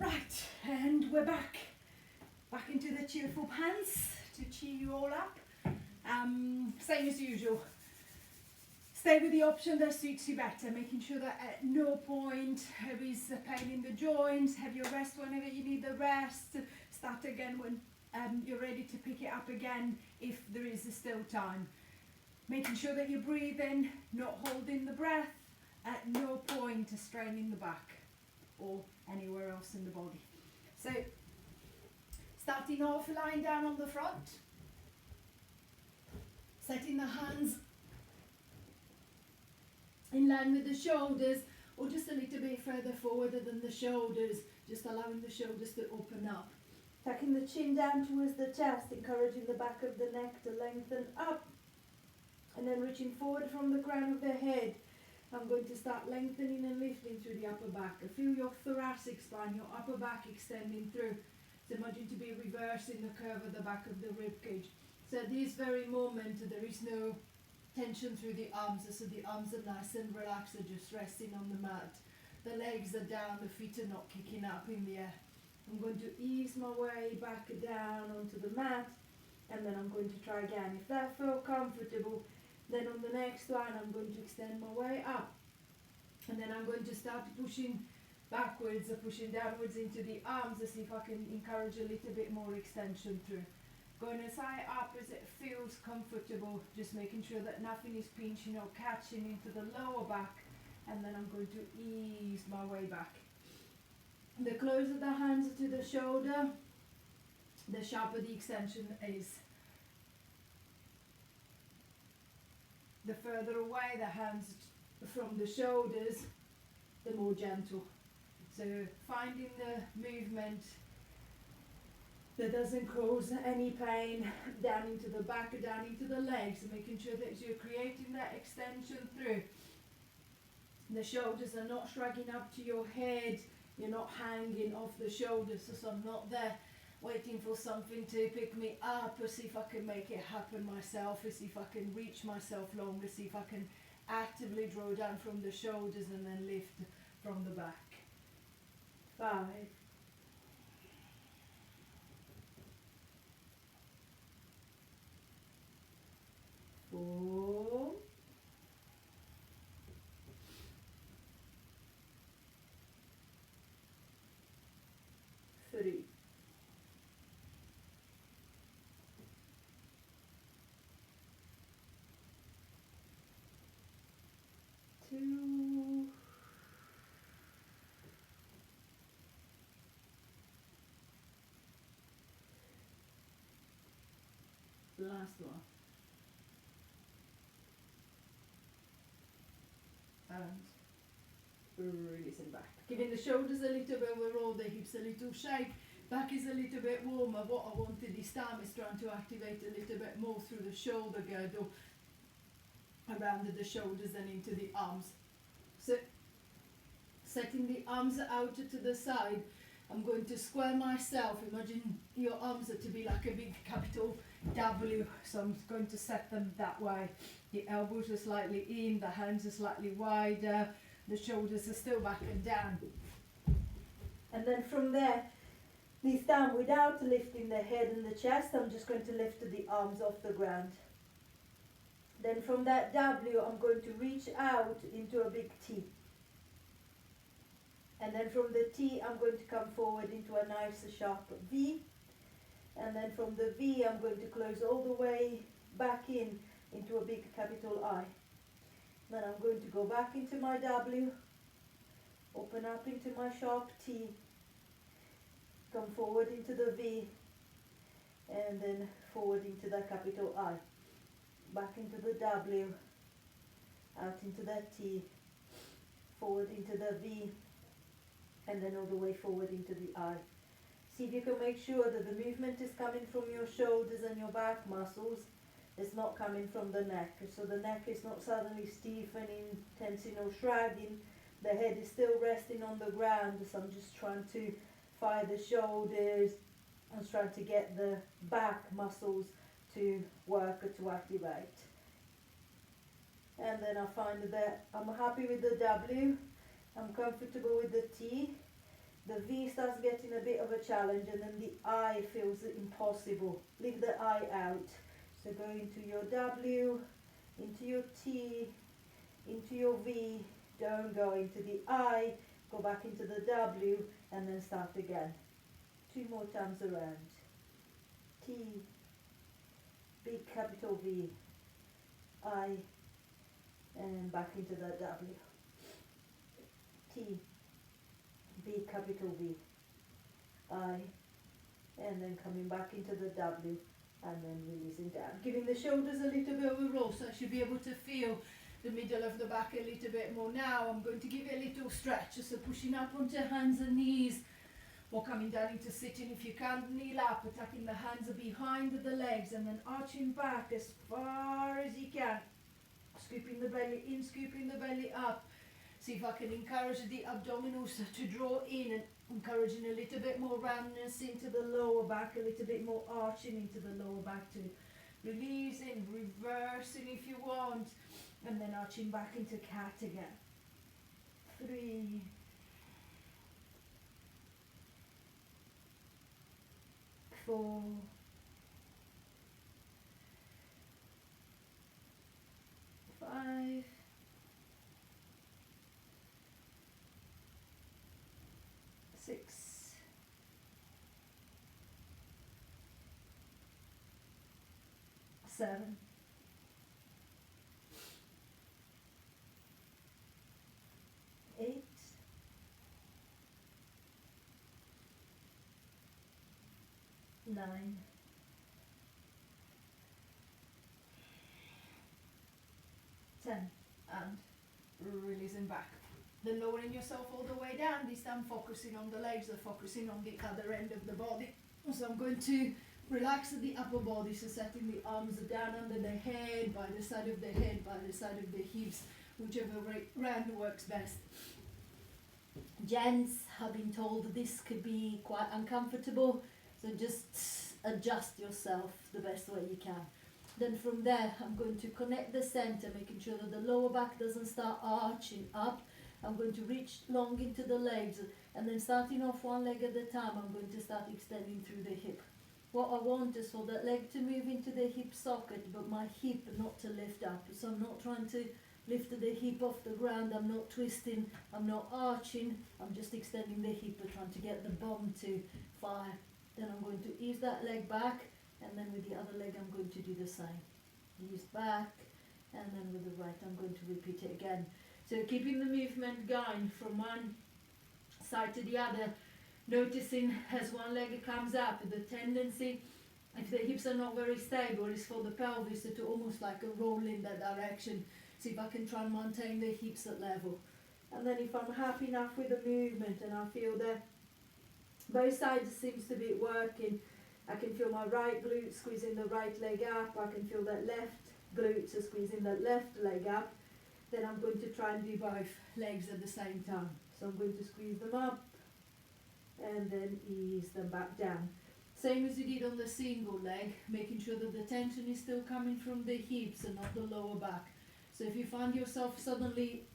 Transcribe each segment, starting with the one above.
Right, and we're back into the cheerful pants to cheer you all up. Same as usual. Stay with the option that suits you better, making sure that at no point is a pain in the joints. Have your rest whenever you need the rest. Start again when you're ready to pick it up again if there is still time. Making sure that you're breathing, not holding the breath, at no point straining the back or anywhere else in the body. So, starting off lying down on the front, setting the hands in line with the shoulders or just a little bit further forward than the shoulders, just allowing the shoulders to open up. Tucking the chin down towards the chest, encouraging the back of the neck to lengthen up, and then reaching forward from the crown of the head. I'm going to start lengthening and lifting through the upper back. Feel your thoracic spine, your upper back extending through. So imagine to be reversing the curve of the back of the rib cage. So at this very moment, there is no tension through the arms, so the arms are nice and relaxed, they're just resting on the mat. The legs are down, the feet are not kicking up in the air. I'm going to ease my way back down onto the mat, and then I'm going to try again. If that feels comfortable, then on the next one I'm going to extend my way up, and then I'm going to start pushing backwards or pushing downwards into the arms to see if I can encourage a little bit more extension through. Going as high up as it feels comfortable, just making sure that nothing is pinching or catching into the lower back, and then I'm going to ease my way back. The closer the hands to the shoulder, the sharper the extension is. The further away the hands from the shoulders, the more gentle. So finding the movement that doesn't cause any pain down into the back or down into the legs, and making sure that you're creating that extension through. The shoulders are not shrugging up to your head, you're not hanging off the shoulders, so I'm not there waiting for something to pick me up, or see if I can make it happen myself, or see if I can reach myself longer, see if I can actively draw down from the shoulders and then lift from the back. 5, 4, 3, 2, last one, and releasing back. Giving the shoulders a little bit of a roll, the hips a little shake, back is a little bit warmer. What I wanted this time is trying to activate a little bit more through the shoulder girdle, around the shoulders and into the arms. So setting the arms out to the side, I'm going to square myself. Imagine your arms are to be like a big capital W, so I'm going to set them that way. The elbows are slightly in, the hands are slightly wider, the shoulders are still back and down. And then from there, this down without lifting the head and the chest, I'm just going to lift the arms off the ground. Then from that W, I'm going to reach out into a big T. And then from the T, I'm going to come forward into a nice sharp V. And then from the V, I'm going to close all the way back into a big capital I. Then I'm going to go back into my W, open up into my sharp T, come forward into the V, and then forward into the capital I. Back into the W, out into that T, forward into the V, and then all the way forward into the I. See if you can make sure that the movement is coming from your shoulders and your back muscles. It's not coming from the neck. So the neck is not suddenly stiffening, tensing or shrugging. The head is still resting on the ground. So I'm just trying to fire the shoulders and trying to get the back muscles to work or to activate. And then I find that I'm happy with the W, I'm comfortable with the T, The V starts getting a bit of a challenge, and then the I feels impossible. Leave the I out. So go into your W, into your T, into your V, don't go into the I, go back into the W, and then start again. 2 more times around. T, big capital V, I, and back into the W. T, big capital V, I, and then coming back into the W, and then releasing down. Giving the shoulders a little bit of a roll, so I should be able to feel the middle of the back a little bit more. Now I'm going to give it a little stretch, so pushing up onto hands and knees, or coming down into sitting if you can, kneel up, attacking the hands behind the legs, and then arching back as far as you can, scooping the belly in, scooping the belly up. See if I can encourage the abdominals to draw in, and encouraging a little bit more roundness into the lower back, a little bit more arching into the lower back too. Releasing, reversing if you want, and then arching back into cat again. 3, 4, 5, 6, 7, 8, 9, 10, and releasing back. Then lowering yourself all the way down, this time focusing on the legs or focusing on the other end of the body. So I'm going to relax the upper body, so setting the arms down under the head, by the side of the head, by the side of the hips, whichever round works best. Gents have been told this could be quite uncomfortable, so just adjust yourself the best way you can. Then from there, I'm going to connect the center, making sure that the lower back doesn't start arching up. I'm going to reach long into the legs, and then starting off one leg at a time, I'm going to start extending through the hip. What I want is for that leg to move into the hip socket, but my hip not to lift up. So I'm not trying to lift the hip off the ground, I'm not twisting, I'm not arching, I'm just extending the hip and trying to get the bum to fire. Then I'm going to ease that leg back, and then with the other leg I'm going to do the same. Ease back, and then with the right I'm going to repeat it again. So keeping the movement going from one side to the other, noticing as one leg comes up, the tendency, if the hips are not very stable, is for the pelvis to almost like a roll in that direction. See if I can try and maintain the hips at level. And then if I'm happy enough with the movement and I feel that both sides seems to be working, I can feel my right glute squeezing the right leg up, I can feel that left glutes are squeezing the left leg up, then I'm going to try and do both legs at the same time. So I'm going to squeeze them up and then ease them back down. Same as you did on the single leg, making sure that the tension is still coming from the hips and not the lower back. So if you find yourself suddenly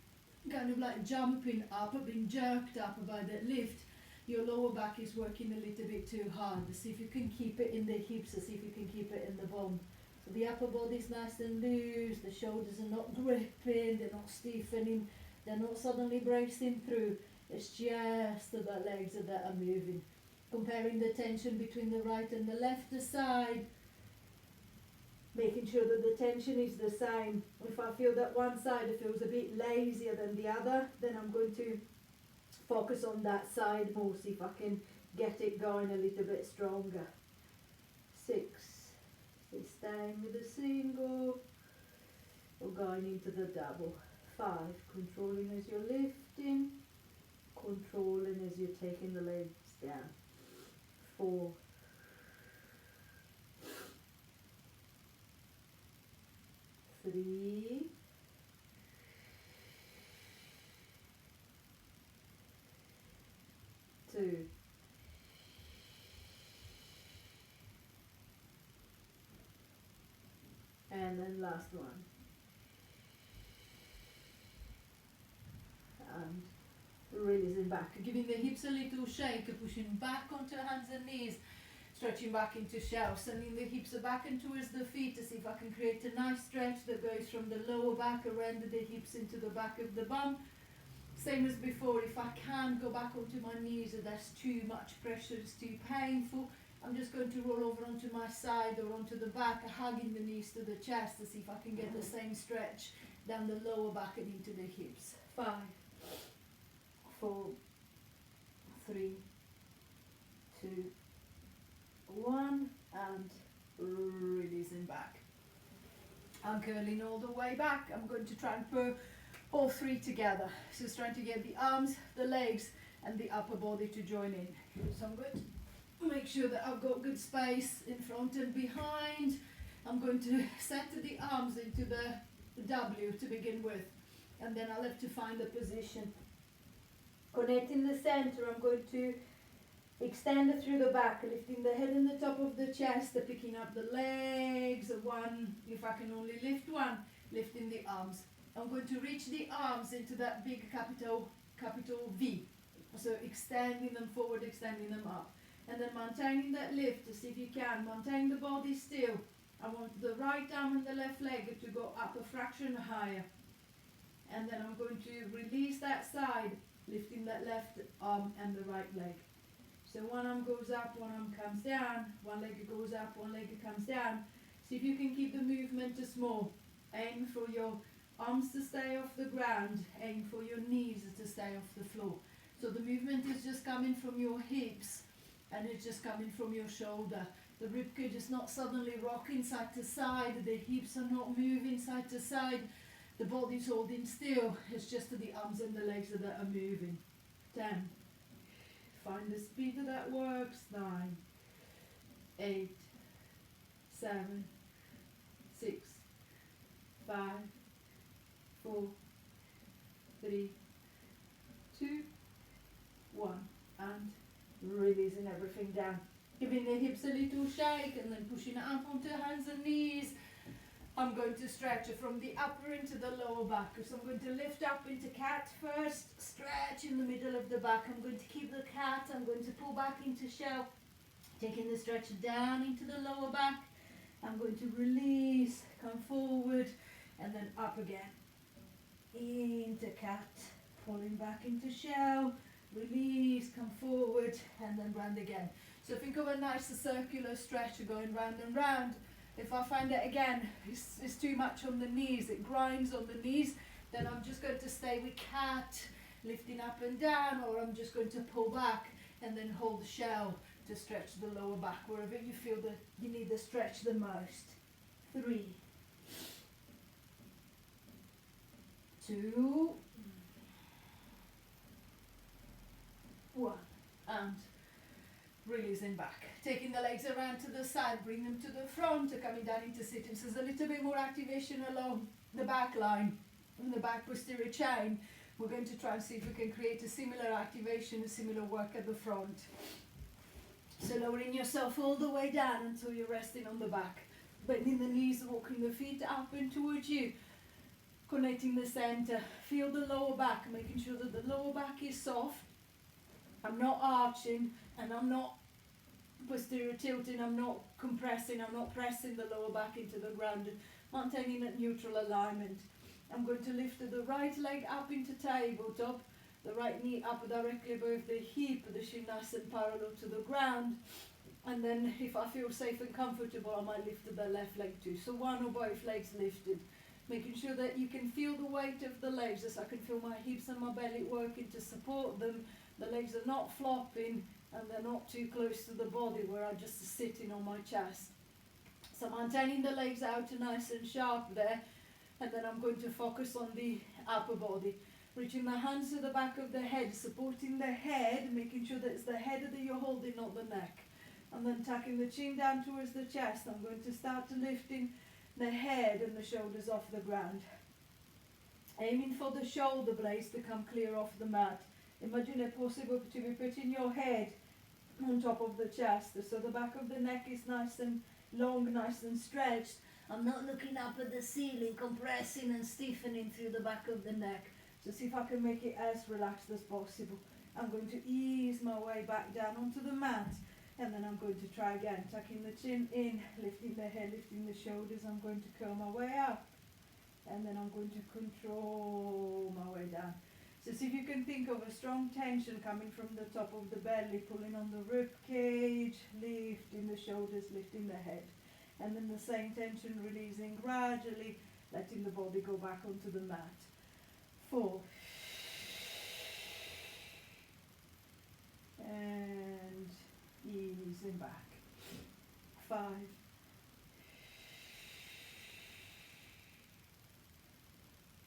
kind of like jumping up or being jerked up by that lift, your lower back is working a little bit too hard. See if you can keep it in the hips, or see if you can keep it in the bum. So the upper body is nice and loose, the shoulders are not gripping, they're not stiffening, they're not suddenly bracing through. It's just the legs that are moving. Comparing the tension between the right and the left side, making sure that the tension is the same. If I feel that one side feels a bit lazier than the other, then I'm going to focus on that side more, see if I can get it going a little bit stronger. 6, so staying with the single or going into the double. 5, controlling as you're lifting, controlling as you're taking the legs down. 4, 3, 2, and then last one. And releasing back. back. Giving the hips a little shake, pushing back onto hands and knees, stretching back into shell, sending the hips back and towards the feet to see if I can create a nice stretch that goes from the lower back around the hips into the back of the bum. Same as before, if I can go back onto my knees and that's too much pressure, it's too painful, I'm just going to roll over onto my side or onto the back, hugging the knees to the chest to see if I can get the same stretch down the lower back and into the hips. 5, 4, 3, 2, 1, and releasing back. I'm curling all the way back. I'm going to try and pull all three together. So it's trying to get the arms, the legs, and the upper body to join in. So I'm going to make sure that I've got good space in front and behind. I'm going to set the arms into the W to begin with, and then I'll have to find the position. Connecting the center, I'm going to extend it through the back, lifting the head and the top of the chest, picking up the legs, one, if I can only lift one, lifting the arms. I'm going to reach the arms into that big capital V. So extending them forward, extending them up. And then maintaining that lift to see if you can, maintain the body still. I want the right arm and the left leg to go up a fraction higher. And then I'm going to release that side, lifting that left arm and the right leg. So one arm goes up, one arm comes down, one leg goes up, one leg comes down. See if you can keep the movement small. Aim for your arms to stay off the ground, aim for your knees to stay off the floor. So the movement is just coming from your hips and it's just coming from your shoulder. The ribcage is not suddenly rocking side to side, the hips are not moving side to side, the body's holding still, it's just the arms and the legs that are moving. 10. Find the speed that works. 9, 8, 7, 6, 5, 4, 3, 2, 1, and releasing everything down. Giving the hips a little shake and then pushing it up onto hands and knees. I'm going to stretch it from the upper into the lower back. So I'm going to lift up into cat first, stretch in the middle of the back. I'm going to keep the cat, I'm going to pull back into shell, taking the stretch down into the lower back. I'm going to release, come forward, and then up again. Into cat, pulling back into shell, release, come forward, and then round again. So think of a nice circular stretch going round and round. If I find it again, it's too much on the knees, it grinds on the knees, then I'm just going to stay with cat, lifting up and down, or I'm just going to pull back and then hold shell to stretch the lower back, wherever you feel that you need to stretch the most. 3, 2, 1, and releasing back. Taking the legs around to the side, bring them to the front, coming down into sitting. So there's a little bit more activation along the back line, in the back posterior chain. We're going to try and see if we can create a similar activation, a similar work at the front. So lowering yourself all the way down until you're resting on the back. Bending the knees, walking the feet up and towards you. Connecting the center. Feel the lower back, making sure that the lower back is soft. I'm not arching and I'm not posterior tilting, I'm not compressing, I'm not pressing the lower back into the ground, maintaining that neutral alignment. I'm going to lift the right leg up into tabletop, the right knee up directly above the hip, the shin nice and parallel to the ground, and then if I feel safe and comfortable I might lift the left leg too. So one or both legs lifted, making sure that you can feel the weight of the legs, as I can feel my hips and my belly working to support them. The legs are not flopping and they're not too close to the body where I'm just sitting on my chest. So maintaining the legs out nice and sharp there, and then I'm going to focus on the upper body. Reaching my hands to the back of the head, supporting the head, making sure that it's the head that you're holding, not the neck. And then tucking the chin down towards the chest. I'm going to start lifting the head and the shoulders off the ground. Aiming for the shoulder blades to come clear off the mat. Imagine it possible to be putting your head on top of the chest, so the back of the neck is nice and long, nice and stretched. I'm not looking up at the ceiling, compressing and stiffening through the back of the neck. So see if I can make it as relaxed as possible. I'm going to ease my way back down onto the mat, and then I'm going to try again, tucking the chin in, lifting the head, lifting the shoulders. I'm going to curl my way up, and then I'm going to control my way down. So see if you can think of a strong tension coming from the top of the belly, pulling on the rib cage, lifting the shoulders, lifting the head, and then the same tension releasing gradually, letting the body go back onto the mat. 4. And easing back. 5.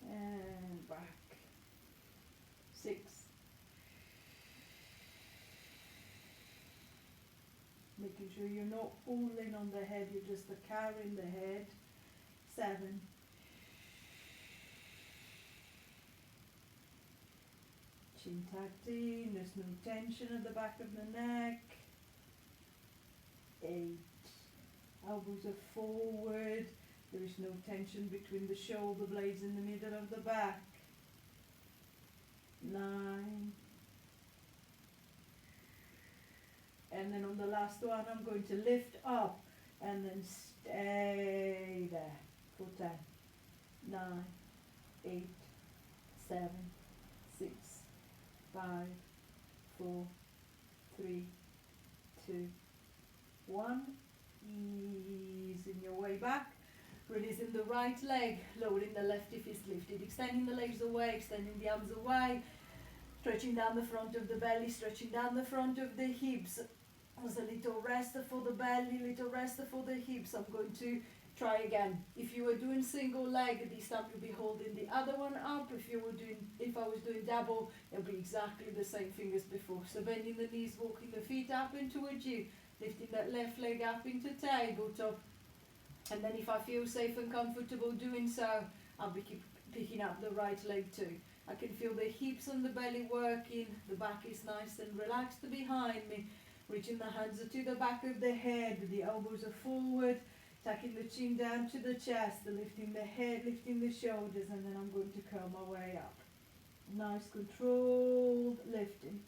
And back. 6. Making sure you're not pulling on the head, you're just carrying the head. 7. Chin tucked in, there's no tension at the back of the neck. 8. Elbows are forward, there is no tension between the shoulder blades in the middle of the back. 9. And then on the last one, I'm going to lift up and then stay there for 10. 9, 8, 7, 6, 5, 4, 3, 2, 1. Easing your way back. Releasing the right leg, lowering the left if it's lifted, extending the legs away, extending the arms away, stretching down the front of the belly, stretching down the front of the hips. There's a little rest for the belly, little rest for the hips. I'm going to try again. If you were doing single leg, this time you'll be holding the other one up. If I was doing double, it'll be exactly the same thing as before. So bending the knees, walking the feet up and towards you, lifting that left leg up into tabletop. And then if I feel safe and comfortable doing so, I'll be picking up the right leg too. I can feel the hips and the belly working, the back is nice and relaxed behind me. Reaching the hands to the back of the head, the elbows are forward, tucking the chin down to the chest, lifting the head, lifting the shoulders, and then I'm going to curl my way up. Nice controlled lifting.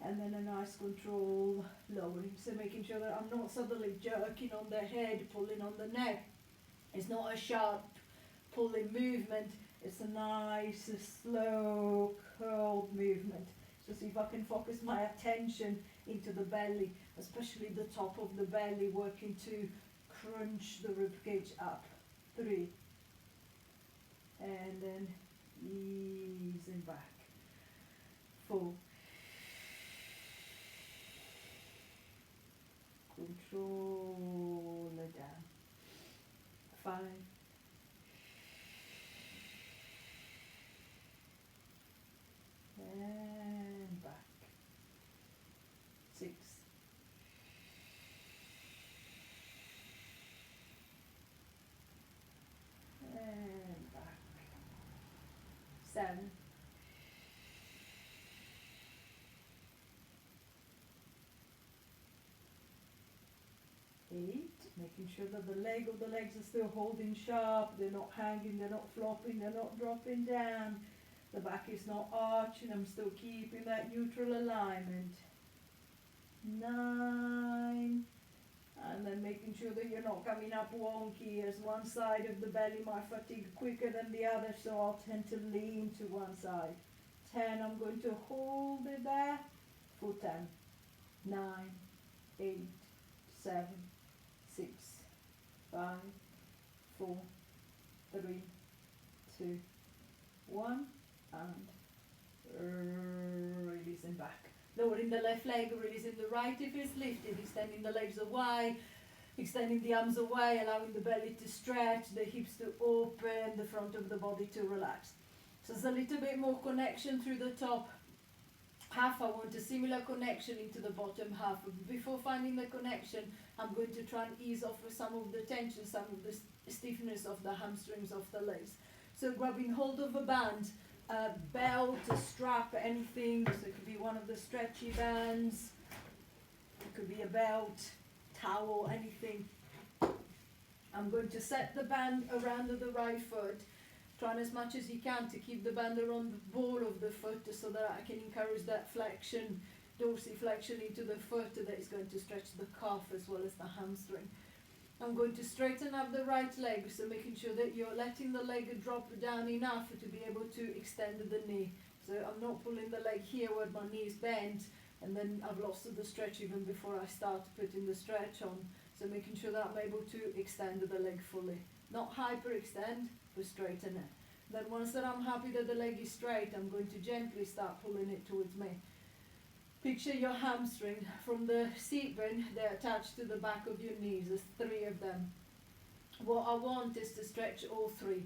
And then a nice control lowering. So making sure that I'm not suddenly jerking on the head, pulling on the neck. It's not a sharp pulling movement. It's a nice, slow, curled movement. So see if I can focus my attention into the belly, especially the top of the belly, working to crunch the ribcage up. 3. And then easing back. 4. Control it down. 5. And back. 6. And back. 7. 8. Making sure that the legs are still holding sharp, they're not hanging, they're not flopping, they're not dropping down. The back is not arching, I'm still keeping that neutral alignment. 9. And then making sure that you're not coming up wonky, as one side of the belly might fatigue quicker than the other, so I'll tend to lean to one side. 10. I'm going to hold it there for 10. 9, 8, 7, 6, 5, 4, 3, 2, 1, and releasing back. Lowering the left leg, releasing the right if it's lifted, extending the legs away, extending the arms away, allowing the belly to stretch, the hips to open, the front of the body to relax. So there's a little bit more connection through the top half. I want a similar connection into the bottom half. Before finding the connection, I'm going to try and ease off with some of the tension, some of the stiffness of the hamstrings of the legs. So grabbing hold of a band, a belt, a strap, anything. So it could be one of the stretchy bands, it could be a belt, towel, anything. I'm going to set the band around the right foot, Trying as much as you can to keep the band around the ball of the foot so that I can encourage that flexion, dorsiflexion into the foot that is going to stretch the calf as well as the hamstring. I'm going to straighten up the right leg, so making sure that you're letting the leg drop down enough to be able to extend the knee. So I'm not pulling the leg here where my knee is bent and then I've lost the stretch even before I start putting the stretch on. So making sure that I'm able to extend the leg fully. Not hyperextend, but straighten it. Then once that I'm happy that the leg is straight, I'm going to gently start pulling it towards me. Picture your hamstring from the seat bone, they're attached to the back of your knees, there's 3 of them. What I want is to stretch all 3.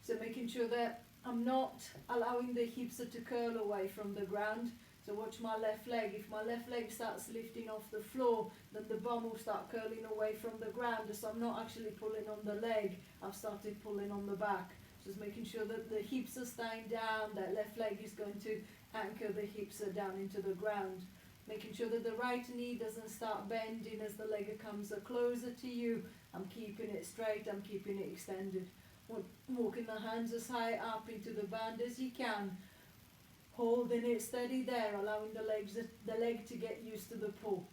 So making sure that I'm not allowing the hips to curl away from the ground. So watch my left leg. If my left leg starts lifting off the floor, then the bum will start curling away from the ground. So I'm not actually pulling on the leg, I've started pulling on the back. Just making sure that the hips are staying down, that left leg is going to anchor the hips down into the ground. Making sure that the right knee doesn't start bending as the leg comes closer to you. I'm keeping it straight, I'm keeping it extended. Walking the hands as high up into the band as you can. Holding it steady there, allowing the leg to get used to the pull.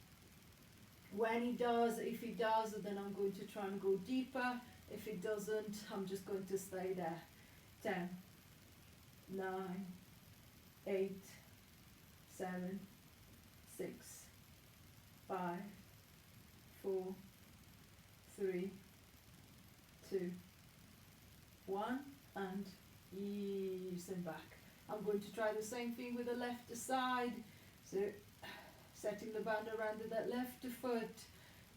When it does, if it does, then I'm going to try and go deeper. If it doesn't, I'm just going to stay there. 10, 9, 8, 7, 6, 5, 4, 3, 2, 1, and ease and back. I'm going to try the same thing with the left side. So setting the band around that left foot.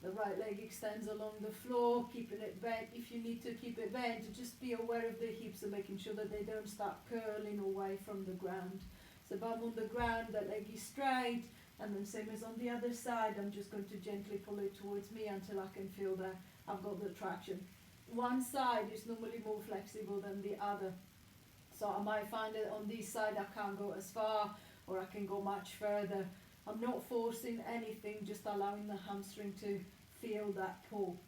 The right leg extends along the floor, keeping it bent. If you need to keep it bent, just be aware of the hips and making sure that they don't start curling away from the ground. So bum on the ground, that leg is straight, and then same as on the other side, I'm just going to gently pull it towards me until I can feel that I've got the traction. One side is normally more flexible than the other. So I might find that on this side I can't go as far, or I can go much further. I'm not forcing anything, just allowing the hamstring to feel that pull.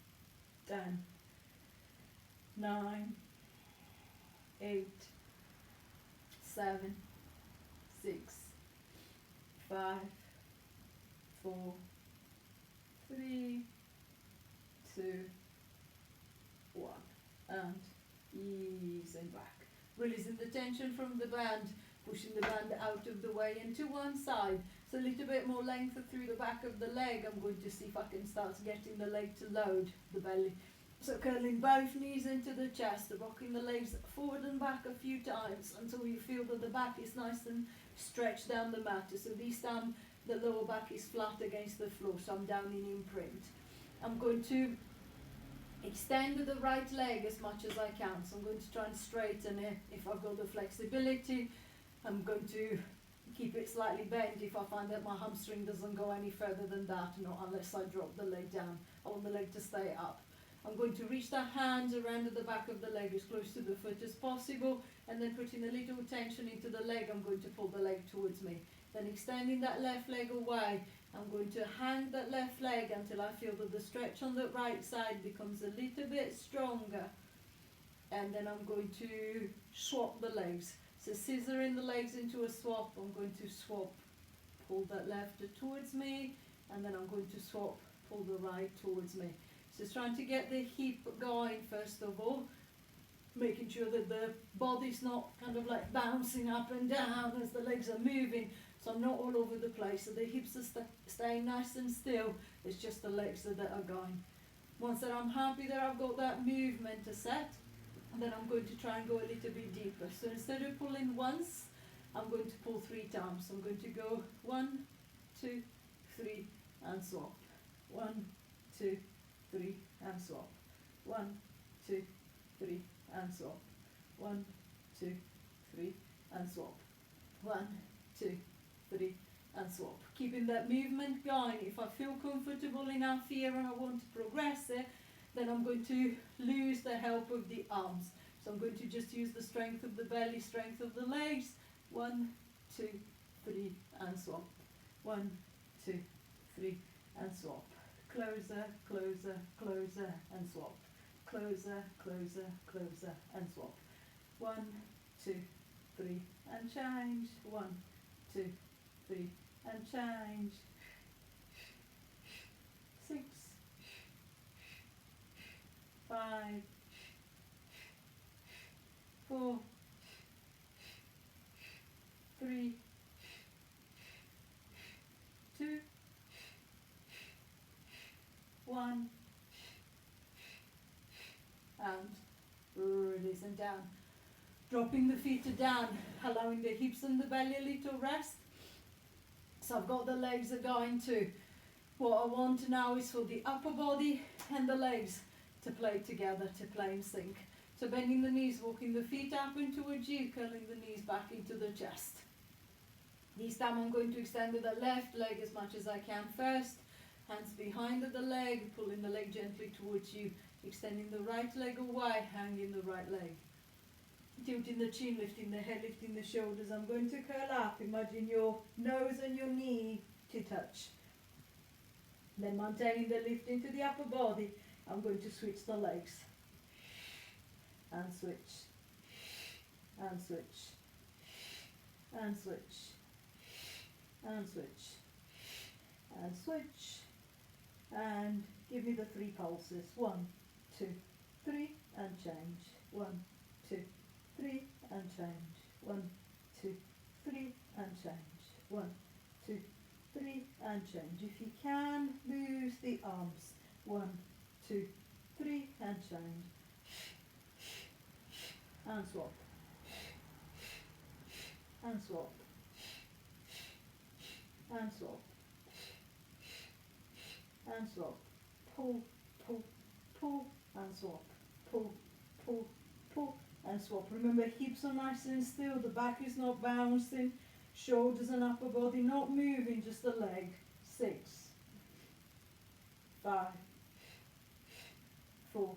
10, 9, 8, 7, 6, 5, 4, 3, 2, 1, and ease and back. Releasing the tension from the band, pushing the band out of the way and to one side. So a little bit more length through the back of the leg. I'm going to see if I can start getting the leg to load the belly. So curling both knees into the chest, rocking the legs forward and back a few times until you feel that the back is nice and stretched down the mat. So this time the lower back is flat against the floor, so I'm down in imprint. I'm going to extend the right leg as much as I can. So I'm going to try and straighten it if I've got the flexibility. I'm going to keep it slightly bent if I find that my hamstring doesn't go any further than that, not unless I drop the leg down. I want the leg to stay up. I'm going to reach the hands around the back of the leg as close to the foot as possible, and then putting a little tension into the leg, I'm going to pull the leg towards me. Then extending that left leg away, I'm going to hang that left leg until I feel that the stretch on the right side becomes a little bit stronger. And then I'm going to swap the legs. So scissoring the legs into a swap, I'm going to swap, pull that left towards me, and then I'm going to swap, pull the right towards me. So trying to get the hip going first of all, making sure that the body's not kind of like bouncing up and down as the legs are moving, so I'm not all over the place. So the hips are staying nice and still, it's just the legs that are going. Once that I'm happy that I've got that movement set, and then I'm going to try and go a little bit deeper. So instead of pulling once, I'm going to pull 3 times. So I'm going to go 1, 2, 3, and swap. 1, 2, 3, and swap. 1, 2, 3, and swap. 1, 2, 3, and swap. 1, 2, 3, and swap. Keeping that movement going. If I feel comfortable enough here and I want to progress it, then I'm going to lose the help of the arms. So I'm going to just use the strength of the belly, strength of the legs. 1, 2, 3, and swap. 1, 2, 3, and swap. Closer, closer, closer, and swap. Closer, closer, closer, and swap. 1, 2, 3, and change. 1, 2, 3, and change. 6, 5, 4, 3, 2, 1, and releasing down. Dropping the feet down, allowing the hips and the belly a little rest. So I've got the legs are going to. What I want now is for the upper body and the legs to play together, to play in sync. So bending the knees, walking the feet up and towards you, curling the knees back into the chest. This time I'm going to extend the left leg as much as I can first. Hands behind the leg, pulling the leg gently towards you, extending the right leg away, hanging the right leg. Tilting the chin, lifting the head, lifting the shoulders. I'm going to curl up. Imagine your nose and your knee to touch. Then maintaining the lift into the upper body, I'm going to switch the legs. And switch. And switch. And switch. And switch. And switch. And give me the 3 pulses. 1, 2, 3, and change. 1, 2, 3, and change. 1, 2, 3, and change. 1, 2, 3, and change. If you can, move the arms. 1, 2, 3, and change. And swap. And swap. And swap. And swap. Pull, pull, pull, and swap. Pull, pull, pull, and swap. Remember, hips are nice and still, the back is not bouncing, shoulders and upper body not moving, just the leg. 6, 5, 4,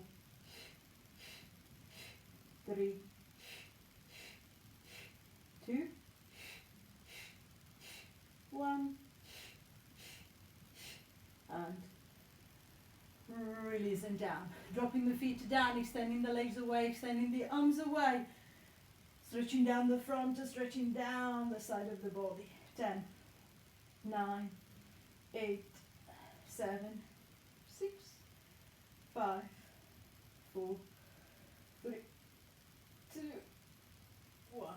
3, 2, 1, and releasing down. Dropping the feet down, extending the legs away, extending the arms away. Stretching down the front, stretching down the side of the body. 10, 9, 8, 7, 6, 5, 4, 3, 2, 1.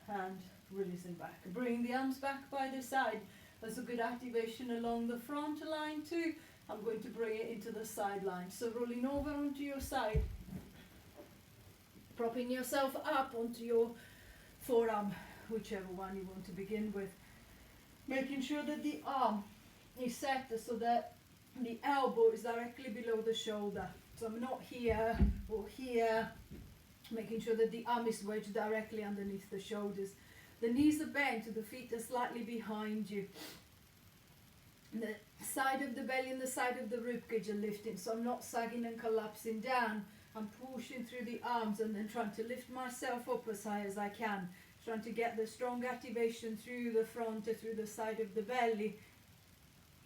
And releasing back. Bring the arms back by the side. That's a good activation along the front line too. I'm going to bring it into the side line. So rolling over onto your side. Propping yourself up onto your forearm, whichever one you want to begin with. Making sure that the arm is set so that the elbow is directly below the shoulder. So I'm not here or here. Making sure that the arm is wedged directly underneath the shoulders. The knees are bent, the feet are slightly behind you. The side of the belly and the side of the ribcage are lifting, so I'm not sagging and collapsing down. I'm pushing through the arms and then trying to lift myself up as high as I can. Trying to get the strong activation through the front, through the side of the belly.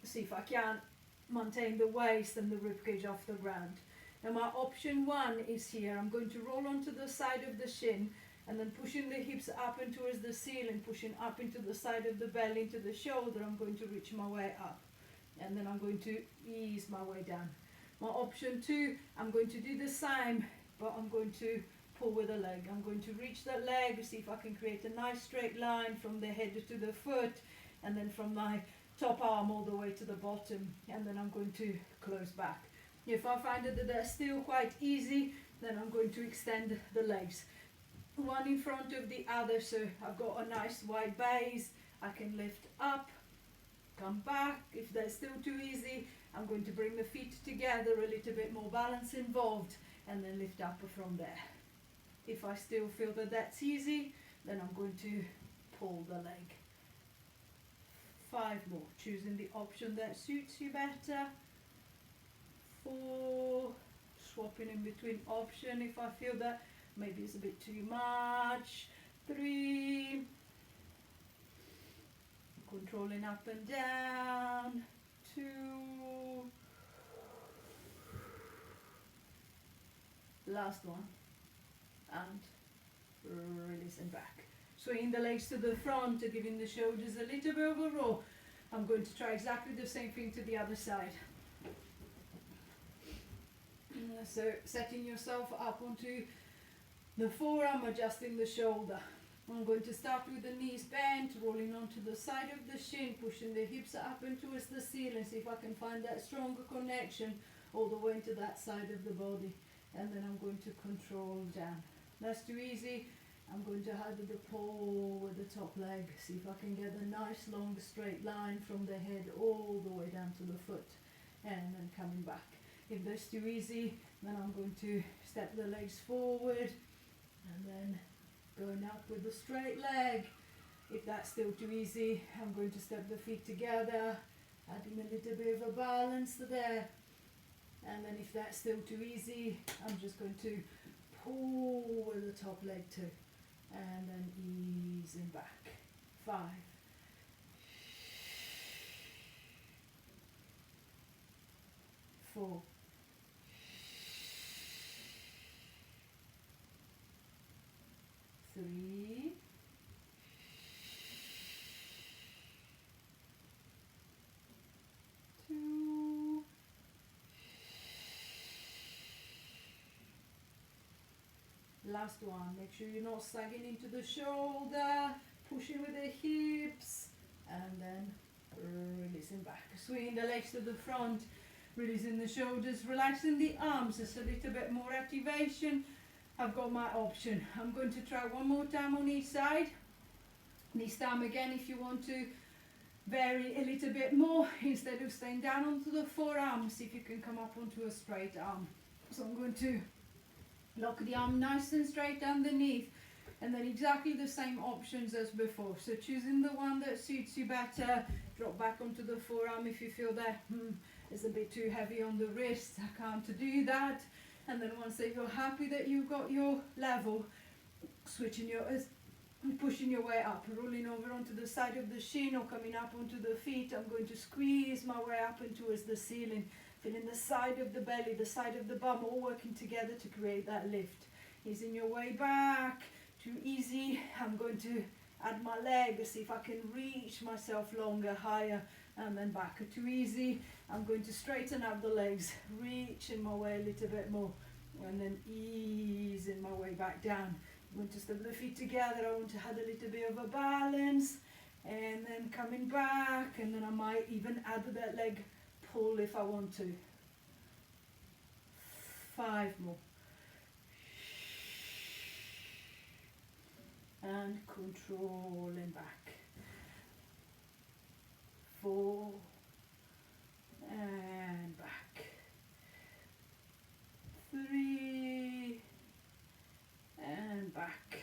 See if I can maintain the waist and the ribcage off the ground. Now my option 1 is here. I'm going to roll onto the side of the shin and then pushing the hips up and towards the ceiling, pushing up into the side of the belly, into the shoulder. I'm going to reach my way up and then I'm going to ease my way down. My option 2, I'm going to do the same, but I'm going to pull with the leg. I'm going to reach that leg, see if I can create a nice straight line from the head to the foot and then from my top arm all the way to the bottom, and then I'm going to close back. If I find that they're still quite easy, then I'm going to extend the legs. One in front of the other, so I've got a nice wide base. I can lift up, come back. If they're still too easy, I'm going to bring the feet together, a little bit more balance involved, and then lift up from there. If I still feel that that's easy, then I'm going to pull the leg. 5 more, choosing the option that suits you better. 4, swapping in between option if I feel that maybe it's a bit too much. 3, controlling up and down. 2, last one, and releasing back. Swinging the legs to the front, giving the shoulders a little bit of a roll. I'm going to try exactly the same thing to the other side. So setting yourself up onto the forearm, adjusting the shoulder. I'm going to start with the knees bent, rolling onto the side of the shin, pushing the hips up and towards the ceiling. See if I can find that stronger connection all the way into that side of the body. And then I'm going to control down. That's too easy. I'm going to have the pull with the top leg. See if I can get a nice long straight line from the head all the way down to the foot. And then coming back. If that's too easy, then I'm going to step the legs forward and then going up with the straight leg. If that's still too easy, I'm going to step the feet together, adding a little bit of a balance there. And then if that's still too easy, I'm just going to pull with the top leg too. And then easing back. 5. 4. 3. 2. Last one. Make sure you're not sagging into the shoulder, pushing with the hips, and then releasing back. Swinging the legs to the front, releasing the shoulders, relaxing the arms. Just a little bit more activation. I've got my option. I'm going to try one more time on each side. This time again, if you want to vary a little bit more, instead of staying down onto the forearm, see if you can come up onto a straight arm. So I'm going to lock the arm nice and straight underneath, and then exactly the same options as before. So choosing the one that suits you better. Drop back onto the forearm if you feel that it's a bit too heavy on the wrist. I can't do that. And then once that you're happy that you've got your level, pushing your way up, rolling over onto the side of the shin or coming up onto the feet. I'm going to squeeze my way up and towards the ceiling, feeling the side of the belly, the side of the bum, all working together to create that lift. Easing your way back. Too easy. I'm going to add my leg, see if I can reach myself longer, higher, and then back. Too easy. I'm going to straighten out the legs, reaching my way a little bit more, and then easing my way back down. I'm going to step the feet together. I want to add a little bit of a balance, and then coming back, and then I might even add that leg pull if I want to. 5 more. And controlling back. 4. And back. 3. And back.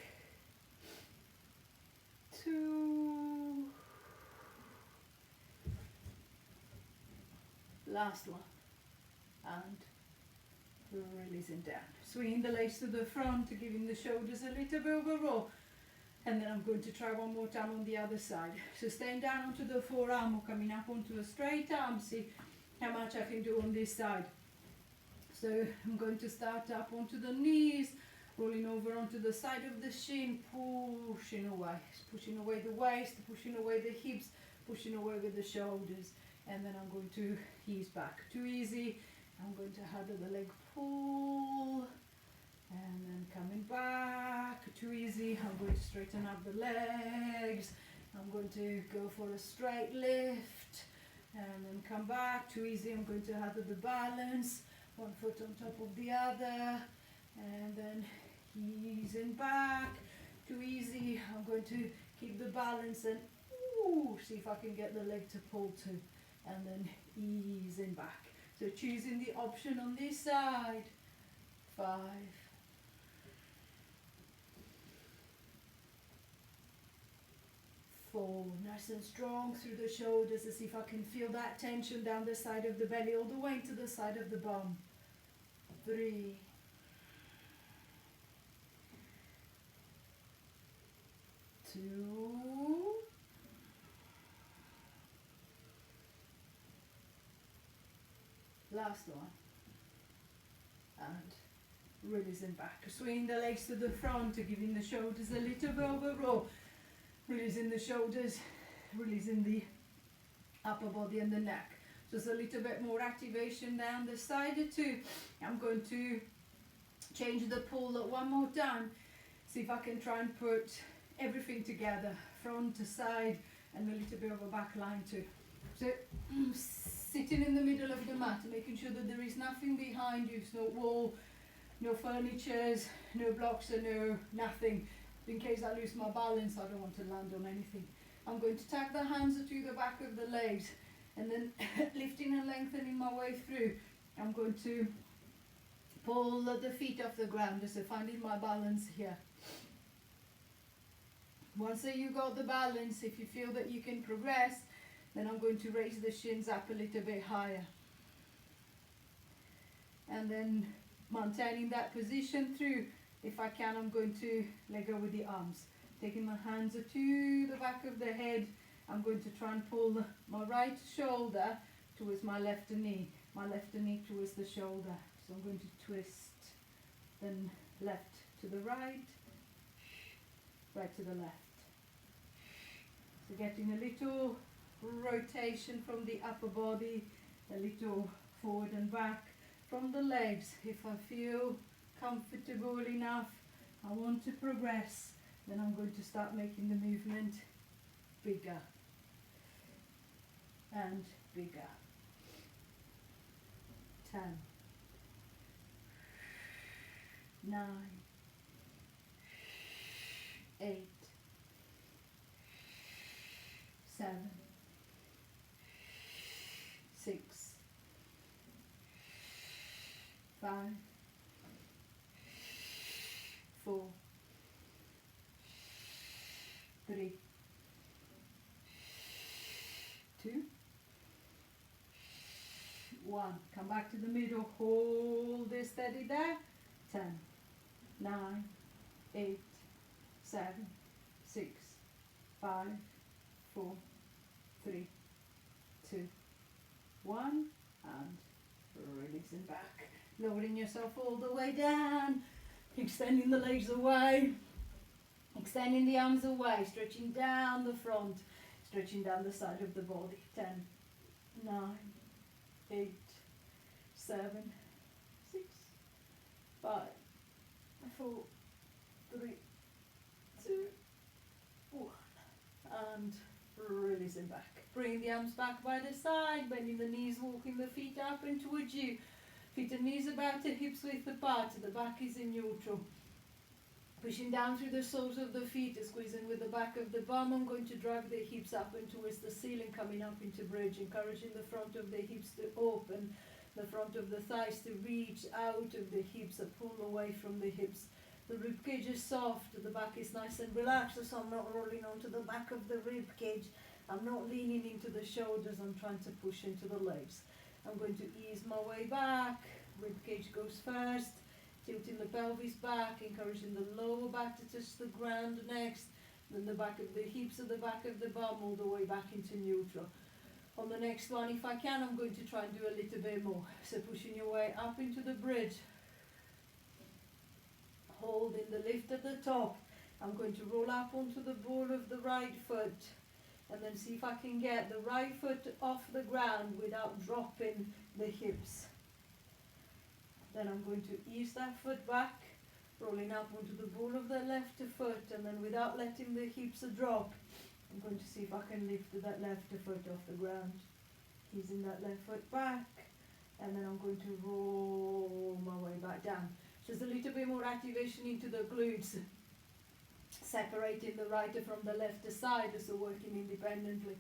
2. Last one. And releasing down. Swinging the legs to the front, giving the shoulders a little bit of a roll. And then I'm going to try one more time on the other side. So staying down onto the forearm or coming up onto a straight arm. See how much I can do on this side. So I'm going to start up onto the knees, rolling over onto the side of the shin, pushing away the waist, pushing away the hips, pushing away with the shoulders. And then I'm going to ease back. Too easy. I'm going to have the leg pull. And then coming back. Too easy. I'm going to straighten up the legs. I'm going to go for a straight lift. And then come back. Too easy. I'm going to have the balance. One foot on top of the other. And then easing back. Too easy. I'm going to keep the balance and see if I can get the leg to pull too. And then easing back. So choosing the option on this side. 5. 4. Nice and strong through the shoulders to see if I can feel that tension down the side of the belly all the way to the side of the bum. 3. 2. Last one. And releasing back. Swinging the legs to the front, giving the shoulders a little bit of a roll. Releasing the shoulders, releasing the upper body and the neck. Just a little bit more activation down the side too. I'm going to change the pull one more time. See if I can try and put everything together, front to side, and a little bit of a back line too. So sitting in the middle of the mat, making sure that there is nothing behind you, no wall, no furnitures, no blocks, or no nothing. In case I lose my balance, I don't want to land on anything. I'm going to tag the hands to the back of the legs, and then lifting and lengthening my way through. I'm going to pull the feet off the ground, just finding my balance here. Once you got the balance, if you feel that you can progress, then I'm going to raise the shins up a little bit higher. And then maintaining that position through, if I can, I'm going to let go with the arms. Taking my hands to the back of the head, I'm going to try and pull my right shoulder towards my left knee towards the shoulder. So I'm going to twist, then left to the right, right to the left. So getting a little rotation from the upper body, a little forward and back from the legs. If I feel comfortable enough, I want to progress, then I'm going to start making the movement bigger and bigger. 10, 9, 8, 7, 6, 5, 4, 3, 2, 1. Come back to the middle, hold it steady there. 10, 9, 8, 7, 6, 5, 4, 3, 2, 1, and releasing back. Lowering yourself all the way down, extending the legs away, extending the arms away, stretching down the front, stretching down the side of the body. 10, 9, 8, 7, 6, 5, 4, 3, 2, 1, and releasing back. Bring the arms back by the side, bending the knees, walking the feet up and towards you. Feet and knees about to hips width apart, the back is in neutral. Pushing down through the soles of the feet, squeezing with the back of the bum. I'm going to drive the hips up and towards the ceiling, coming up into bridge, encouraging the front of the hips to open, the front of the thighs to reach out of the hips, and pull away from the hips. The rib cage is soft, the back is nice and relaxed, so I'm not rolling onto the back of the rib cage. I'm not leaning into the shoulders, I'm trying to push into the legs. I'm going to ease my way back, rib cage goes first, tilting the pelvis back, encouraging the lower back to touch the ground next, then the back of the hips and the back of the bum all the way back into neutral. On the next one, if I can, I'm going to try and do a little bit more. So pushing your way up into the bridge, holding the lift at the top. I'm going to roll up onto the ball of the right foot, and then see if I can get the right foot off the ground without dropping the hips. Then I'm going to ease that foot back, rolling up onto the ball of the left foot, and then without letting the hips drop, I'm going to see if I can lift that left foot off the ground. Easing that left foot back, and then I'm going to roll my way back down. Just a little bit more activation into the glutes, separating the right from the left side, so working independently.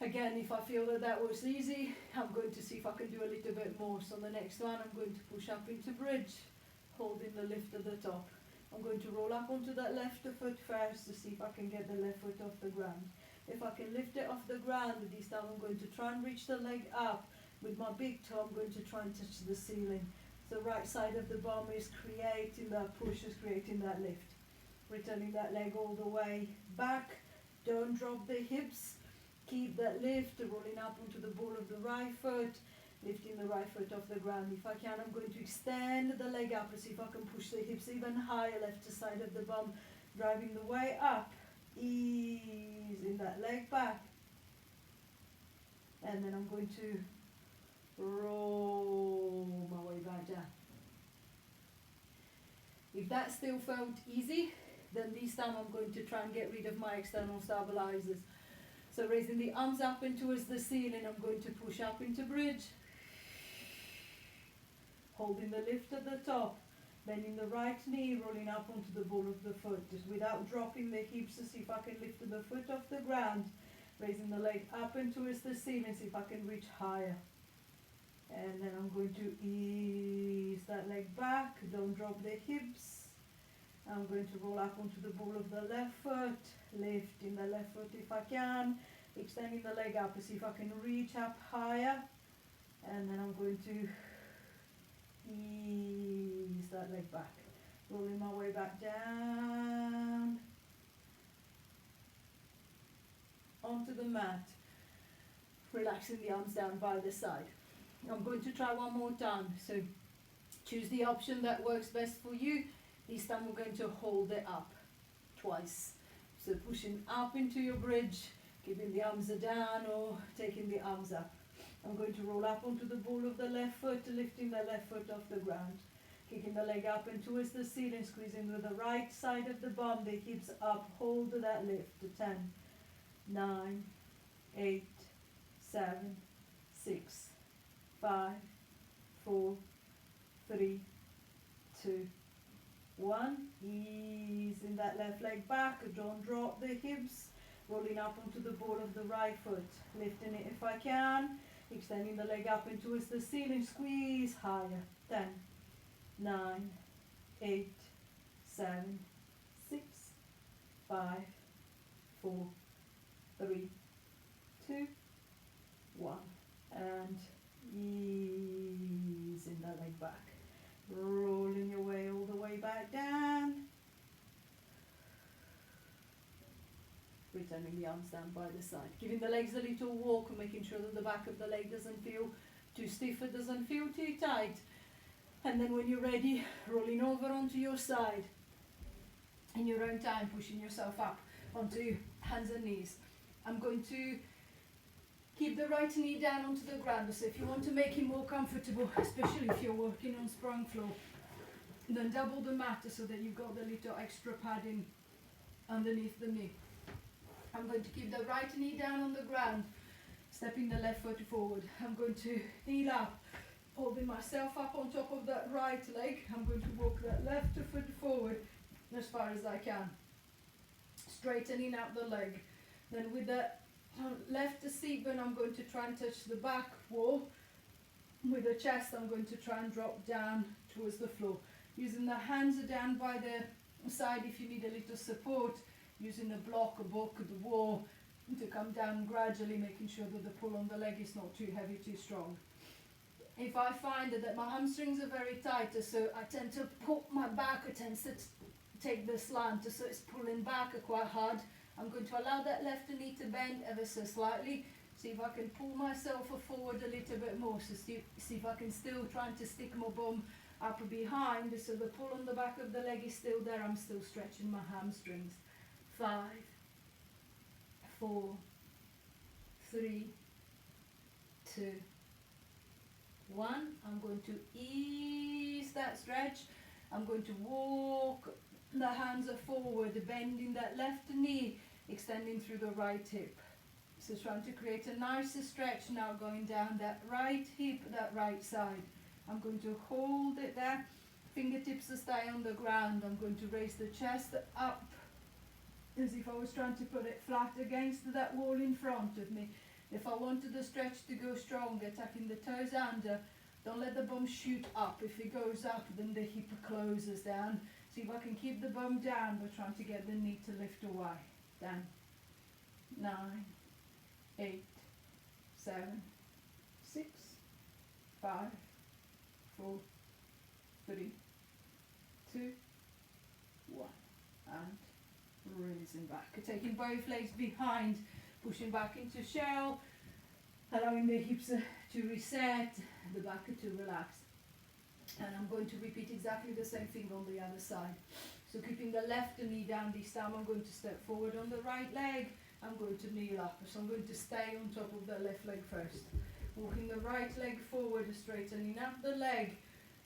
Again, if I feel that that was easy, I'm going to see if I can do a little bit more. So on the next one, I'm going to push up into bridge, holding the lift at the top. I'm going to roll up onto that left foot first to see if I can get the left foot off the ground. If I can lift it off the ground, this time I'm going to try and reach the leg up. With my big toe, I'm going to try and touch the ceiling. So right side of the bum is creating that push, is creating that lift. Returning that leg all the way back. Don't drop the hips. Keep that lift, rolling up onto the ball of the right foot. lifting the right foot off the ground. If I can, I'm going to extend the leg up and see if I can push the hips even higher, left to side of the bum, driving the way up, easing that leg back. And then I'm going to roll my way back down. If that still felt easy, then this time I'm going to try and get rid of my external stabilizers. So raising the arms up and towards the ceiling, I'm going to push up into bridge. Holding the lift at the top, bending the right knee, rolling up onto the ball of the foot, just without dropping the hips to see if I can lift the foot off the ground. Raising the leg up and towards the ceiling, see if I can reach higher. And then I'm going to ease that leg back, don't drop the hips. I'm going to roll up onto the ball of the left foot, lifting the left foot if I can, extending the leg up to see if I can reach up higher. And then I'm going to ease that leg back, rolling my way back down onto the mat, relaxing the arms down by the side. I'm going to try one more time, so choose the option that works best for you. This time we're going to hold it up twice, so pushing up into your bridge, keeping the arms down or taking the arms up. I'm going to roll up onto the ball of the left foot, lifting the left foot off the ground, kicking the leg up and towards the ceiling, squeezing with the right side of the bum, the hips up, hold that lift. 10, 9, 8, 7, 6, 5, 4, 3, 2, 1. Easing that left leg back, don't drop the hips, rolling up onto the ball of the right foot, lifting it if I can, extending the leg up and towards the ceiling, squeeze higher. 10, 9, 8, 7, 6, 5, 4, 3, 2, 1. And easing the leg back, rolling your way all the way back down, returning the arms down by the side, giving the legs a little walk and making sure that the back of the leg doesn't feel too stiff, it doesn't feel too tight. And then when you're ready, rolling over onto your side in your own time, pushing yourself up onto hands and knees. I'm going to keep the right knee down onto the ground, so if you want to make it more comfortable, especially if you're working on sprung floor, then double the mat so that you've got the little extra padding underneath the knee. I'm going to keep the right knee down on the ground, stepping the left foot forward. I'm going to kneel up, holding myself up on top of that right leg. I'm going to walk that left foot forward as far as I can, straightening out the leg. Then with the left seat bone, I'm going to try and touch the back wall. With the chest, I'm going to try and drop down towards the floor. Using the hands down by the side if you need a little support. Using a block, a book, the wall to come down gradually, making sure that the pull on the leg is not too heavy, too strong. If I find that my hamstrings are very tight, so I tend to put my back, I tend to take the slant, so it's pulling back quite hard. I'm going to allow that left knee to bend ever so slightly. See if I can pull myself forward a little bit more. So see if I can still try to stick my bum up behind. So the pull on the back of the leg is still there. I'm still stretching my hamstrings. 5, 4, 3, 2, 1. I'm going to ease that stretch. I'm going to walk the hands forward, bending that left knee, extending through the right hip. So trying to create a nice stretch now, going down that right hip, that right side. I'm going to hold it there, fingertips stay on the ground. I'm going to raise the chest up as if I was trying to put it flat against that wall in front of me. If I wanted the stretch to go stronger, tucking the toes under, don't let the bum shoot up. If it goes up, then the hip closes down. See if I can keep the bum down, but trying to get the knee to lift away. 10, 9, 8, 7, 6, 5, 4, 3, 2, 1. And raising back. Taking both legs behind, pushing back into shell, allowing the hips to reset, the back to relax. And I'm going to repeat exactly the same thing on the other side. So keeping the left knee down, this time I'm going to step forward on the right leg. I'm going to kneel up, so I'm going to stay on top of the left leg first. Walking the right leg forward, straightening up the leg.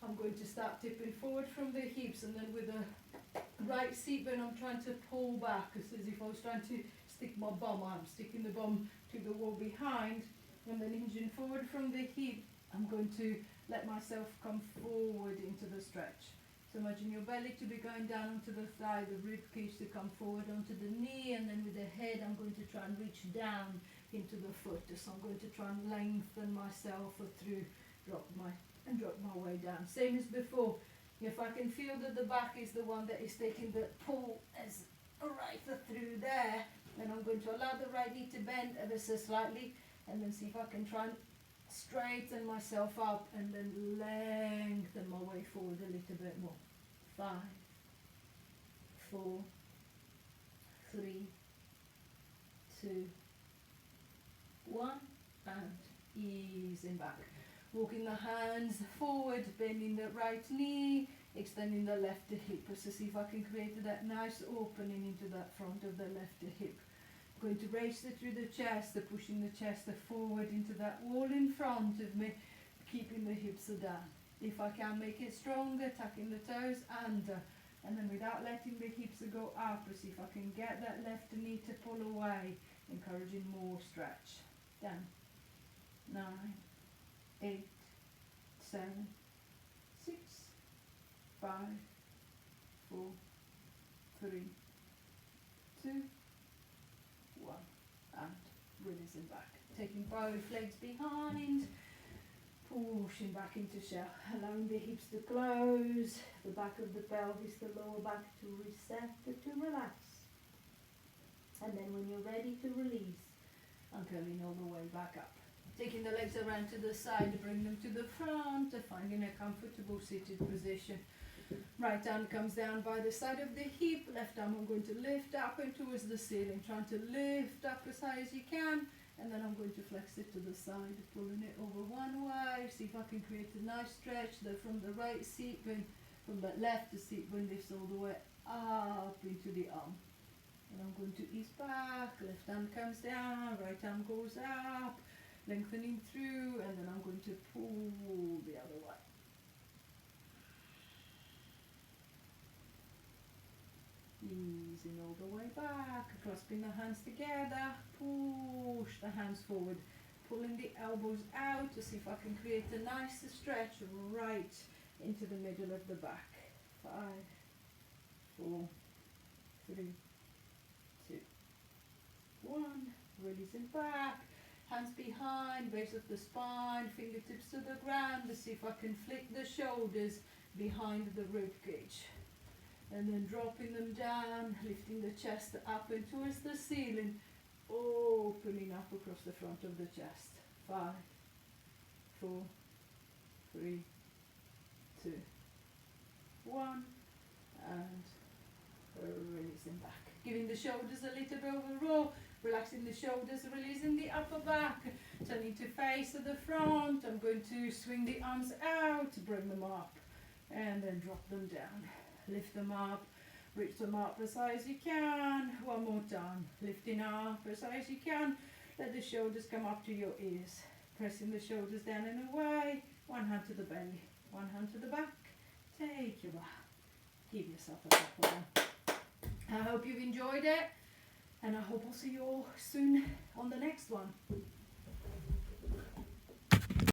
I'm going to start tipping forward from the hips, and then with the right seat bone I'm trying to pull back. It's as if I was trying to stick my bum. I'm sticking the bum to the wall behind, and then hinging forward from the hip. I'm going to let myself come forward into the stretch. So imagine your belly to be going down onto the thigh, the rib cage to come forward onto the knee, and then with the head I'm going to try and reach down into the foot. So I'm going to try and lengthen myself through, drop my way down. Same as before. If I can feel that the back is the one that is taking the pull as right through there, then I'm going to allow the right knee to bend ever so slightly, and then see if I can try and straighten myself up and then lengthen my way forward a little bit more. 5, 4, 3, 2, 1, and easing back. Walking the hands forward, bending the right knee, extending the left hip. So see if I can create that nice opening into that front of the left hip. Going to raise it through the chest, pushing the chest forward into that wall in front of me, keeping the hips down. If I can make it stronger, tucking the toes under, and then without letting the hips go up, see if I can get that left knee to pull away, encouraging more stretch. 10, 9, 8, 7, 6, 5, 4, 3, 2, 1, and releasing back. Taking both legs behind, pushing back into shell, allowing the hips to close, the back of the pelvis, the lower back to reset, to relax. And then when you're ready to release, I'm coming all the way back up. Taking the legs around to the side, bring them to the front, finding a comfortable seated position. Right arm comes down by the side of the hip, left arm I'm going to lift up and towards the ceiling, trying to lift up as high as you can, and then I'm going to flex it to the side, pulling it over one way, see if I can create a nice stretch from the right seat bone, from the left, the seat bone lifts all the way up into the arm. And I'm going to ease back, left arm comes down, right arm goes up, lengthening through, and then I'm going to pull the other way. Easing all the way back, clasping the hands together, push the hands forward, pulling the elbows out to see if I can create a nice stretch right into the middle of the back. 5, 4, 3, 2, 1, releasing back, hands behind, base of the spine, fingertips to the ground, to see if I can flick the shoulders behind the rib cage. And then dropping them down, lifting the chest up and towards the ceiling, opening up across the front of the chest. 5, 4, 3, 2, 1, and releasing back. Giving the shoulders a little bit of a roll, relaxing the shoulders, releasing the upper back, turning to face to the front. I'm going to swing the arms out, bring them up, and then drop them down. Lift them up, reach them up as high as you can. One more time, lifting up as high as you can. Let the shoulders come up to your ears. Pressing the shoulders down and away. One hand to the belly, one hand to the back. Take your breath. Give yourself a couple of. I hope you've enjoyed it, and I hope I'll see you all soon on the next one.